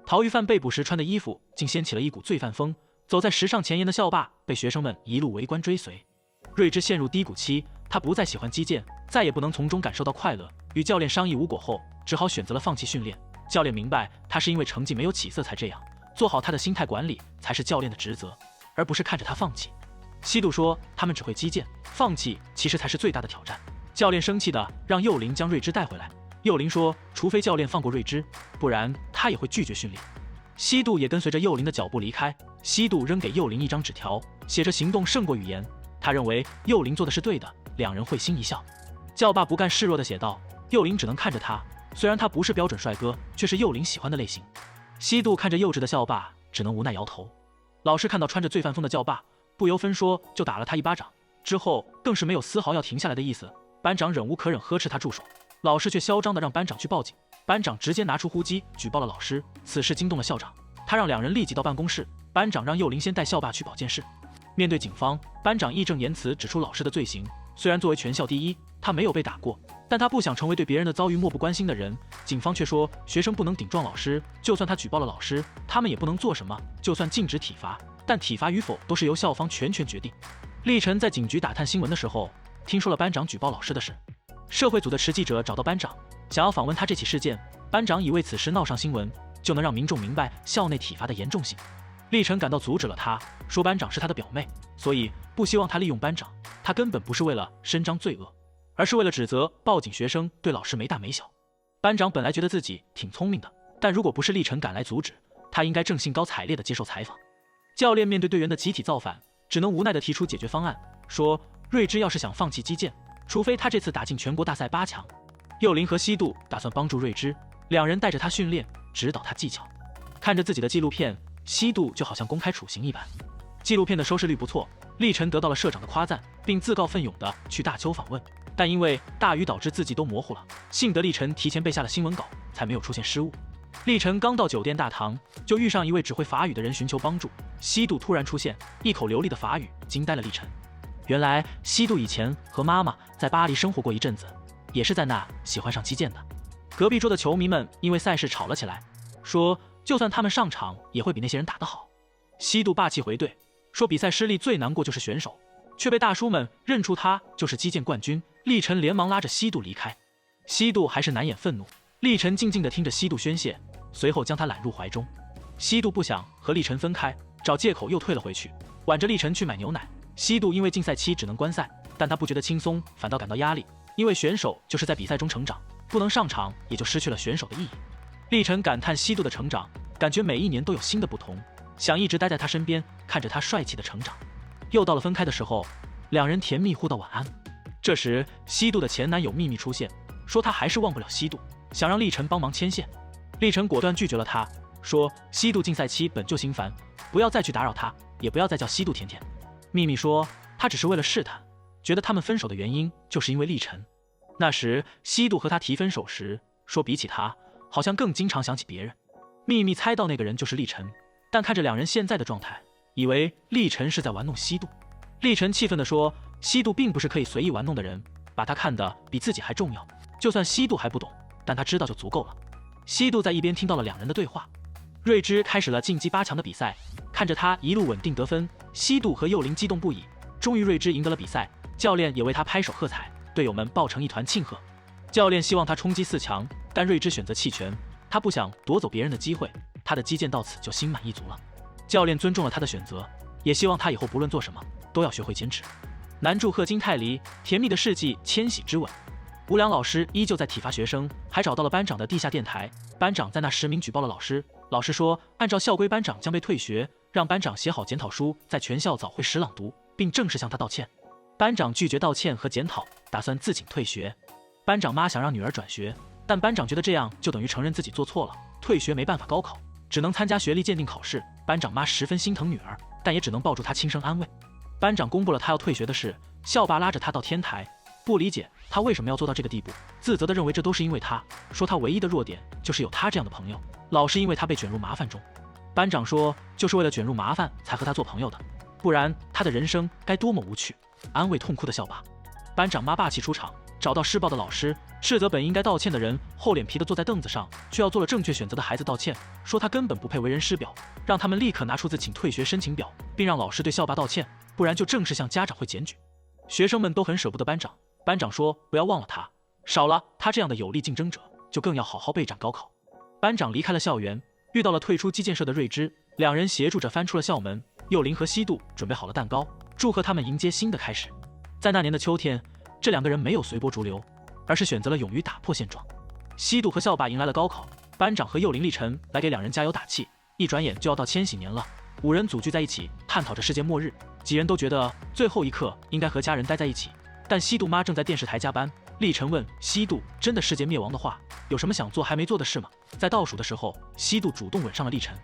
逃狱犯被捕时穿的衣服竟掀起了一股罪犯风，走在时尚前沿的校霸被学生们一路围观追随。瑞芝陷入低谷期，他不再喜欢击剑，再也不能从中感受到快乐。与教练商议无果后，只好选择了放弃训练。教练明白他是因为成绩没有起色才这样，做好他的心态管理才是教练的职责，而不是看着他放弃。西渡说他们只会击剑，放弃其实才是最大的挑战。教练生气的让幼灵将瑞芝带回来。幼灵说除非教练放过瑞芝，不然他也会拒绝训练。西渡也跟随着幼灵的脚步离开。西渡扔给幼灵一张纸条，写着行动胜过语言。他认为幼灵做的是对的，两人会心一笑。教霸不甘示弱地写道，幼灵只能看着他，虽然他不是标准帅哥，却是幼灵喜欢的类型。西渡看着幼稚的校霸，只能无奈摇头。老师看到穿着罪犯风的教霸，不由分说就打了他一巴掌，之后更是没有丝毫要停下来的意思。班长忍无可忍呵斥他住手，老师却嚣张地让班长去报警。班长直接拿出呼机举报了老师，此事惊动了校长，他让两人立即到办公室。班长让幼灵先带校霸去保健室。面对警方，班长义正言辞指出老师的罪行。虽然作为全校第一，他没有被打过，但他不想成为对别人的遭遇漠不关心的人。警方却说学生不能顶撞老师，就算他举报了老师，他们也不能做什么，就算禁止体罚，但体罚与否都是由校方全权决定。立晨在警局打探新闻的时候，听说了班长举报老师的事。社会组的持记者找到班长，想要访问他这起事件。班长以为此事闹上新闻，就能让民众明白校内体罚的严重性。立晨赶到阻止了他，说班长是他的表妹，所以不希望他利用班长。他根本不是为了伸张罪恶，而是为了指责报警学生对老师没大没小。班长本来觉得自己挺聪明的，但如果不是立晨赶来阻止，他应该正兴高采烈地接受采访。教练面对队员的集体造反，只能无奈地提出解决方案，说瑞芝要是想放弃击剑，除非他这次打进全国大赛8强。幼灵和西渡打算帮助瑞芝，两人带着他训练，指导他技巧。看着自己的纪录片，西渡就好像公开处刑一般。纪录片的收视率不错，立晨得到了社长的夸赞，并自告奋勇地去大邱访问，但因为大雨导致字迹都模糊了，幸得立晨提前背下了新闻稿，才没有出现失误。立晨刚到酒店大堂，就遇上一位只会法语的人寻求帮助。西渡突然出现，一口流利的法语惊呆了立晨。原来西渡以前和妈妈在巴黎生活过一阵子，也是在那喜欢上击剑的。隔壁桌的球迷们因为赛事吵了起来，说就算他们上场也会比那些人打得好。西渡霸气回怼，说比赛失利最难过就是选手，却被大叔们认出他就是击剑冠军。立晨连忙拉着西渡离开。西渡还是难掩愤怒，立晨静静地听着西渡宣泄，随后将他揽入怀中。西渡不想和立晨分开，找借口又退了回去，挽着立晨去买牛奶。西渡因为竞赛期只能观赛，但他不觉得轻松，反倒感到压力，因为选手就是在比赛中成长，不能上场也就失去了选手的意义。立晨感叹西渡的成长，感觉每一年都有新的不同，想一直待在他身边，看着他帅气的成长。又到了分开的时候，两人甜蜜互道晚安。这时西渡的前男友秘密出现，说他还是忘不了西渡，想让立晨帮忙牵线。立晨果断拒绝了他，说西渡竞赛期本就心烦，不要再去打扰他，也不要再叫西渡甜甜。秘密说他只是为了试探，觉得他们分手的原因就是因为立晨。那时西渡和他提分手时说比起他好像更经常想起别人。秘密猜到那个人就是立晨，但看着两人现在的状态，以为立晨是在玩弄西渡。立晨气愤地说西渡并不是可以随意玩弄的人，把他看得比自己还重要，就算西渡还不懂，但他知道就足够了。西渡在一边听到了两人的对话。瑞芝开始了晋级8强的比赛，看着他一路稳定得分，西渡和幼灵激动不已。终于瑞芝赢得了比赛，教练也为他拍手喝彩，队友们抱成一团庆贺。教练希望他冲击4强，但瑞芝选择弃权，他不想夺走别人的机会，他的击剑到此就心满意足了。教练尊重了他的选择，也希望他以后不论做什么都要学会坚持。男祝贺金泰梨，甜蜜的世纪，千禧之吻。吴良老师依旧在体罚学生，还找到了班长的地下电台。班长在那实名举报了老师，老师说按照校规班长将被退学，让班长写好检讨书，在全校早会时朗读，并正式向他道歉。班长拒绝道歉和检讨，打算自请退学。班长妈想让女儿转学，但班长觉得这样就等于承认自己做错了，退学没办法高考，只能参加学历鉴定考试。班长妈十分心疼女儿，但也只能抱住她轻声安慰。班长公布了他要退学的事，校霸拉着他到天台，不理解他为什么要做到这个地步，自责地认为这都是因为他，说他唯一的弱点就是有他这样的朋友，老是因为他被卷入麻烦中。班长说就是为了卷入麻烦才和他做朋友的，不然他的人生该多么无趣，安慰痛哭的校霸。班长妈霸气出场，找找到施暴的老师，斥责本应该道歉的人厚脸皮地坐在凳子上，却要做了正确选择的孩子道歉，说他根本不配为人师表，让他们立刻拿出自请退学申请表，并让老师对校霸道歉，不然就正式向家长会检举。学生们都很舍不得班长，班长说不要忘了他，少了他这样的有力竞争者，就更要好好备战高考。班长离开了校园，遇到了退出击剑社的瑞芝，两人协助着翻出了校门。幼灵和西渡准备好了蛋糕，祝贺他们迎接新的开始。在那年的秋天，这两个人没有随波逐流，而是选择了勇于打破现状。西渡和校霸迎来了高考，班长和幼灵历晨来给两人加油打气。一转眼就要到千禧年了，5人组聚在一起，探讨着世界末日。几人都觉得最后一刻应该和家人待在一起，但西渡妈正在电视台加班。历晨问西渡：“真的世界灭亡的话，有什么想做还没做的事吗？”在倒数的时候，西渡主动吻上了历晨。